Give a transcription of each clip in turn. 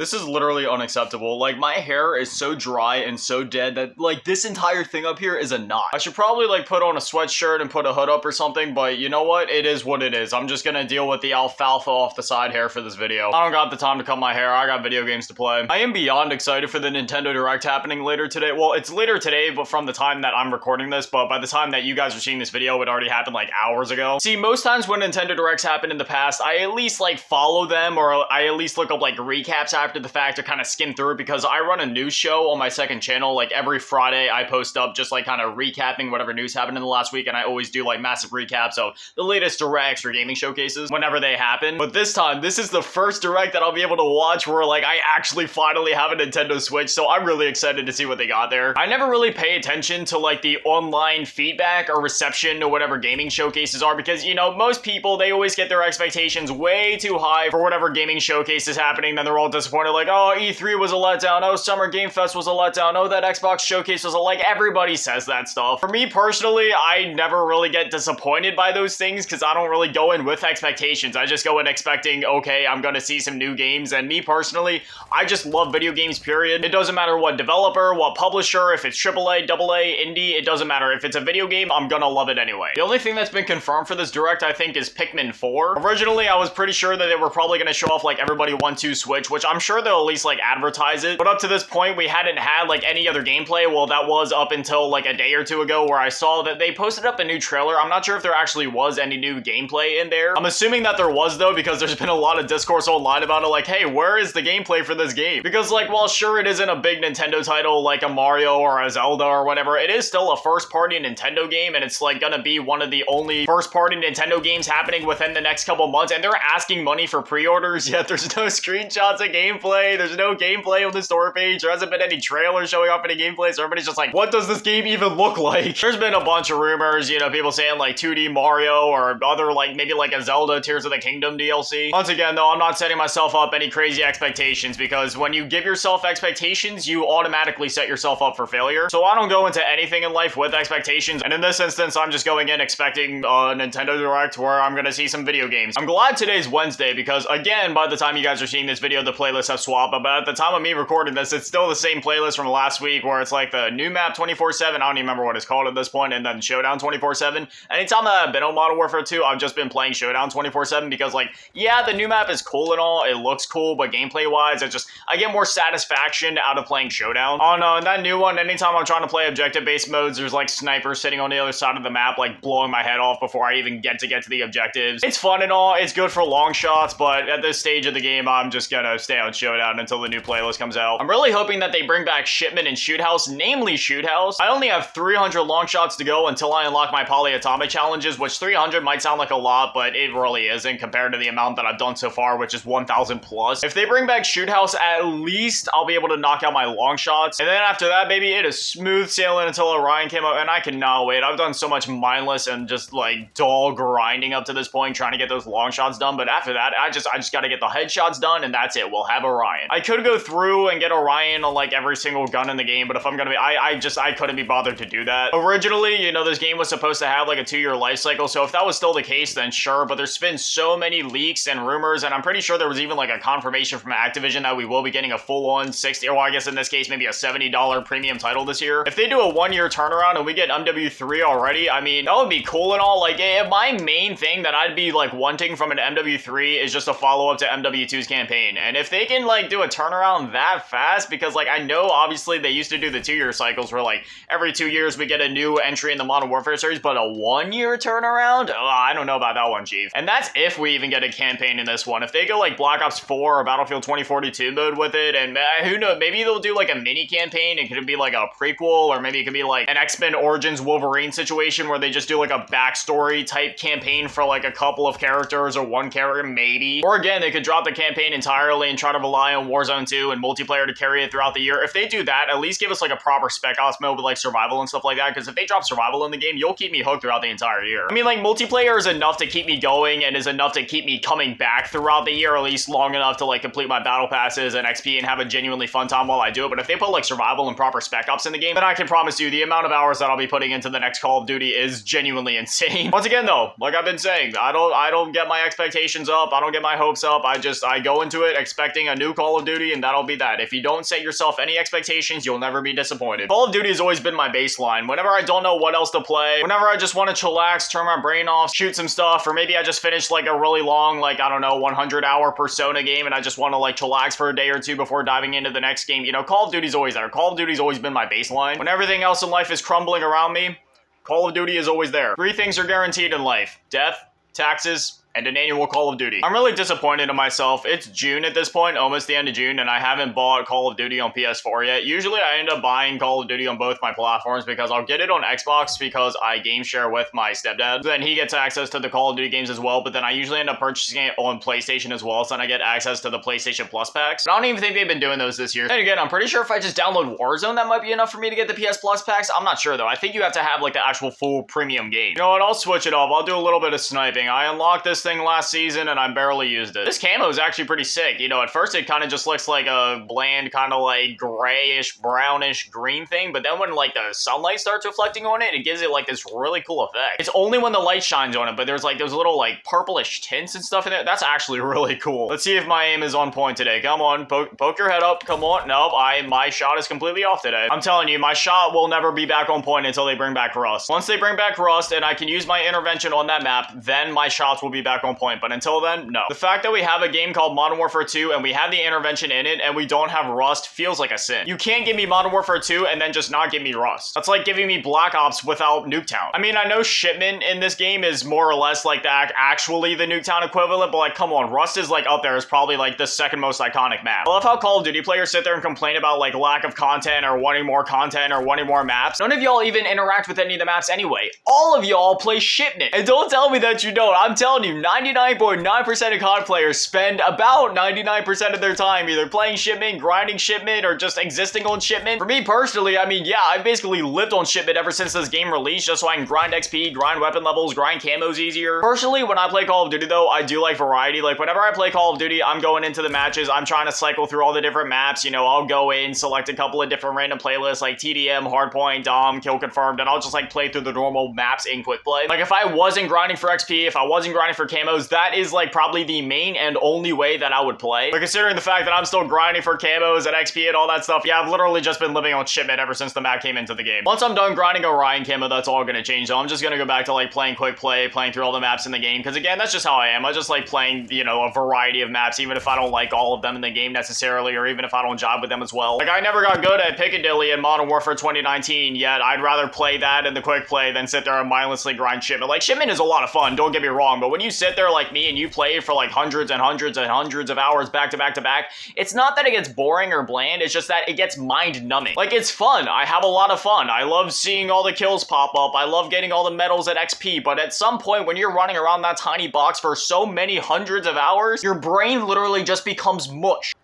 This is literally unacceptable. Like, my hair is so dry and so dead that, like, this entire thing up here is a knot. I should probably, like, put on a sweatshirt and put a hood up or something, but you know what? It is what it is. I'm just gonna deal with the alfalfa off the side hair for this video. I don't got the time to cut my hair. I got video games to play. I am beyond excited for the Nintendo Direct happening later today. Well, it's later today, but from the time that I'm recording this, but by the time that you guys are seeing this video, it already happened, like, hours ago. See, most times when Nintendo Directs happen in the past, I at least, like, follow them, or I at least look up, like, recaps after the fact to kind of skim through it, because I run a news show on my second channel. Like, every Friday I post up just like kind of recapping whatever news happened in the last week, and I always do like massive recaps of the latest directs or gaming showcases whenever they happen. But this time, this is the first direct that I'll be able to watch where like I actually finally have a Nintendo Switch, so I'm really excited to see what they got there. I never really pay attention to like the online feedback or reception to whatever gaming showcases are, because you know, most people, they always get their expectations way too high for whatever gaming showcase is happening, then they're all disappointed, like, oh, E3 was a letdown, oh, Summer Game Fest was a letdown, oh, that Xbox showcase was a, like, everybody says that stuff. For me personally, I never really get disappointed by those things because I don't really go in with expectations. I just go in expecting, okay, I'm gonna see some new games, and me personally, I just love video games, period. It doesn't matter what developer, what publisher, if it's AAA, AA, indie, it doesn't matter. If it's a video game, I'm gonna love it anyway. The only thing that's been confirmed for this direct, I think, is Pikmin 4. Originally, I was pretty sure that they were probably gonna show off, like, Everybody Want to Switch, which I'm sure they'll at least, like, advertise it, but up to this point we hadn't had like any other gameplay. Well, that was up until like a day or two ago where I saw that they posted up a new trailer. I'm not sure if there actually was any new gameplay in there. I'm assuming that there was though, because there's been a lot of discourse online about it, like, hey, where is the gameplay for this game? Because like, while sure it isn't a big Nintendo title like a Mario or a Zelda or whatever, it is still a first-party Nintendo game, and it's like gonna be one of the only first-party Nintendo games happening within the next couple months, and they're asking money for pre-orders, yet there's no screenshots of gameplay, there's no gameplay on the store page, there hasn't been any trailer showing off any gameplay, so everybody's just like, what does this game even look like? There's been a bunch of rumors, you know, people saying like 2D Mario or other like maybe like a Zelda Tears of the Kingdom DLC. Once again though, I'm not setting myself up any crazy expectations, because when you give yourself expectations, you automatically set yourself up for failure. So I don't go into anything in life with expectations, and in this instance, I'm just going in expecting a Nintendo Direct where I'm gonna see some video games. I'm glad today's Wednesday, because again, by the time you guys are seeing this video, the playlists have swapped, but at the time of me recording this, it's still the same playlist from last week, where it's like the new map 24/7, I don't even remember what it's called at this point, and then Showdown 24/7. Anytime that I've been on Modern Warfare 2, I've just been playing Showdown 24/7, because like, yeah, the new map is cool and all, it looks cool, but gameplay wise, I get more satisfaction out of playing Showdown. On that new one, anytime I'm trying to play objective-based modes, there's like snipers sitting on the other side of the map, like blowing my head off before I even get to the objectives. It's fun and all, it's good for long shots, but at this stage of the game, I'm just gonna stay on Showdown until the new playlist comes out. I'm really hoping that they bring back Shipment and Shoot House, namely Shoot House. I only have 300 long shots to go until I unlock my polyatomic challenges, which 300 might sound like a lot, but it really isn't compared to the amount that I've done so far, which is 1,000 plus. If they bring back Shoot House, at least I'll be able to knock out my long shots, and then after that, baby, it is smooth sailing until Orion came out, and I cannot wait. I've done so much mindless and just like dull grinding up to this point trying to get those long shots done, but after that, I just gotta get the headshots done, and that's it. We'll have Orion. I could go through and get Orion on like every single gun in the game, but if I'm gonna be, I couldn't be bothered to do that. Originally, you know, this game was supposed to have like a 2-year life cycle, so if that was still the case, then sure, but there's been so many leaks and rumors, and I'm pretty sure there was even like a confirmation from Activision that we will be getting a full-on 60, or I guess in this case, maybe a $70 premium title this year. If they do a 1-year turnaround and we get MW3 already, I mean, that would be cool and all. Like, my main thing that I'd be like wanting from an MW3 is just a follow-up to MW2's campaign, and if they can like do a turnaround that fast, because like I know obviously they used to do the 2-year cycles where like every 2 years we get a new entry in the Modern Warfare series, but a 1-year turnaround? I don't know about that one, Chief. And that's if we even get a campaign in this one. If they go like Black Ops 4 or Battlefield 2042 mode with it, and who knows, maybe they'll do like a mini campaign. It could be like a prequel, or maybe it could be like an X-Men Origins Wolverine situation where they just do like a backstory type campaign for like a couple of characters or one character, maybe. Or again, they could drop the campaign entirely and try to rely on Warzone 2 and multiplayer to carry it throughout the year. If they do that, at least give us like a proper Spec Ops mode with like survival and stuff like that, because if they drop survival in the game, you'll keep me hooked throughout the entire year. I mean, like, multiplayer is enough to keep me going and is enough to keep me coming back throughout the year, at least long enough to like complete my battle passes and XP and have a genuinely fun time while I do it. But if they put like survival and proper Spec Ops in the game, then I can promise you the amount of hours that I'll be putting into the next Call of Duty is genuinely insane. Once again though, like I've been saying, I don't get my expectations up, I don't get my hopes up, I go into it expecting a new Call of Duty, and that'll be that. If you don't set yourself any expectations, you'll never be disappointed. Call of Duty has always been my baseline. Whenever I don't know what else to play, whenever I just want to chillax, turn my brain off, shoot some stuff, or maybe I just finished like a really long, like, I don't know, 100-hour Persona game, and I just want to like chillax for a day or two before diving into the next game, you know, Call of Duty's always there. Call of Duty's always been my baseline. When everything else in life is crumbling around me, Call of Duty is always there. 3 things are guaranteed in life: death, taxes, and an annual Call of Duty. I'm really disappointed in myself. It's June at this point, almost the end of June, and I haven't bought Call of Duty on PS4 yet. Usually I end up buying Call of Duty on both my platforms because I'll get it on Xbox because I game share with my stepdad. Then he gets access to the Call of Duty games as well, but then I usually end up purchasing it on PlayStation as well, so then I get access to the PlayStation Plus packs. I don't even think they've been doing those this year. And again, I'm pretty sure if I just download Warzone, that might be enough for me to get the PS Plus packs. I'm not sure though. I think you have to have like the actual full premium game. You know what? I'll switch it up. I'll do a little bit of sniping. I unlocked this thing last season and I barely used it. This camo is actually pretty sick. You know, at first it kind of just looks like a bland kind of like grayish, brownish green thing, but then when like the sunlight starts reflecting on it, it gives it like this really cool effect. It's only when the light shines on it, but there's like those little like purplish tints and stuff in there. That's actually really cool. Let's see if my aim is on point today. Come on, poke your head up. Come on. Nope, my shot is completely off today. I'm telling you, my shot will never be back on point until they bring back Rust. Once they bring back Rust and I can use my intervention on that map, then my shots will be back on point. But until then, no. The fact that we have a game called Modern Warfare 2 and we have the intervention in it and we don't have Rust feels like a sin. You can't give me Modern Warfare 2 and then just not give me Rust. That's like giving me Black Ops without Nuketown. I mean, I know Shipment in this game is more or less like actually the Nuketown equivalent, but like, come on, Rust is like up there as probably like the second most iconic map. I love how Call of Duty players sit there and complain about like lack of content or wanting more maps. None of y'all even interact with any of the maps anyway. All of y'all play Shipment. And don't tell me that you don't. I'm telling you, 99.9% of COD players spend about 99% of their time either playing Shipment, grinding Shipment, or just existing on Shipment. For me personally, I mean, yeah, I've basically lived on Shipment ever since this game released just so I can grind XP, grind weapon levels, grind camos easier. Personally, when I play Call of Duty though, I do like variety. Like whenever I play Call of Duty, I'm going into the matches, I'm trying to cycle through all the different maps, you know, I'll go in, select a couple of different random playlists like TDM, Hardpoint, Dom, Kill Confirmed, and I'll just like play through the normal maps in quick play. Like if I wasn't grinding for XP, if I wasn't grinding for camos, that is like probably the main and only way that I would play. But considering the fact that I'm still grinding for camos and XP and all that stuff, yeah, I've literally just been living on Shipment ever since the map came into the game. Once I'm done grinding Orion camo, that's all gonna change. So I'm just gonna go back to like playing quick play, playing through all the maps in the game. Because again, that's just how I am. I just like playing, you know, a variety of maps, even if I don't like all of them in the game necessarily, or even if I don't jive with them as well. Like I never got good at Piccadilly in Modern Warfare 2019, yet I'd rather play that in the quick play than sit there and mindlessly grind Shipment. Like Shipment is a lot of fun, don't get me wrong, but when you sit there like me and you play for like hundreds and hundreds and hundreds of hours back to back to back, it's not that it gets boring or bland, it's just that it gets mind numbing. Like it's fun, I have a lot of fun, I love seeing all the kills pop up, I love getting all the medals at XP, but at some point when you're running around that tiny box for so many hundreds of hours, your brain literally just becomes mush.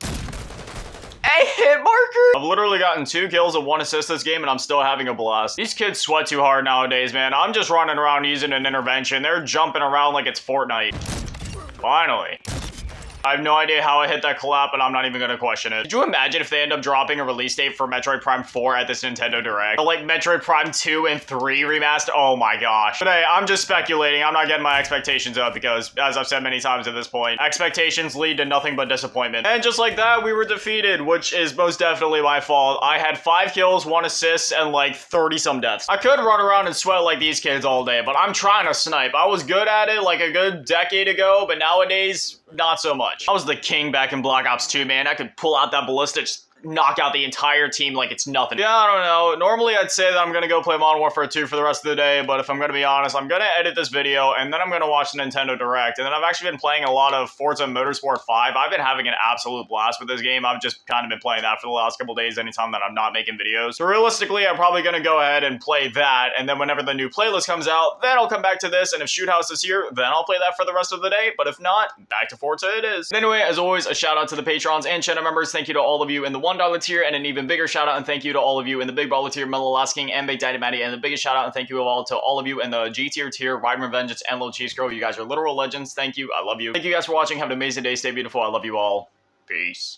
Hey, hit marker! I've literally gotten 2 kills and 1 assist this game and I'm still having a blast. These kids sweat too hard nowadays, man. I'm just running around using an intervention. They're jumping around like it's Fortnite. Finally. I have no idea how I hit that collab, but I'm not even gonna question it. Could you imagine if they end up dropping a release date for Metroid Prime 4 at this Nintendo Direct? Or like Metroid Prime 2 and 3 remastered? Oh my gosh. But hey, I'm just speculating. I'm not getting my expectations up because, as I've said many times at this point, expectations lead to nothing but disappointment. And just like that, we were defeated, which is most definitely my fault. I had 5 kills, 1 assist, and like 30-some deaths. I could run around and sweat like these kids all day, but I'm trying to snipe. I was good at it like a good decade ago, but nowadays, not so much. I was the king back in Black Ops 2, man. I could pull out that ballista, just knock out the entire team like it's nothing. Yeah, I don't know. Normally I'd say that I'm gonna go play Modern Warfare 2 for the rest of the day, but if I'm gonna be honest, I'm gonna edit this video and then I'm gonna watch the Nintendo Direct. And then I've actually been playing a lot of Forza Motorsport 5. I've been having an absolute blast with this game. I've just kind of been playing that for the last couple days anytime that I'm not making videos. So realistically, I'm probably gonna go ahead and play that, and then whenever the new playlist comes out, then I'll come back to this, and if Shoot House is here, then I'll play that for the rest of the day, but if not, back to Forza it is. Anyway, as always, a shout out to the patrons and channel members. Thank you to all of you in the $1 tier, and an even bigger shout out and thank you to all of you in the Big Baller tier, Mellow Last King, and Big Daddy Matty, and the biggest shout out and thank you all to all of you in the G tier, Vitamin Vengeance, and Little Cheese Girl. You guys are literal legends. Thank you. I love you. Thank you guys for watching. Have an amazing day. Stay beautiful. I love you all. Peace.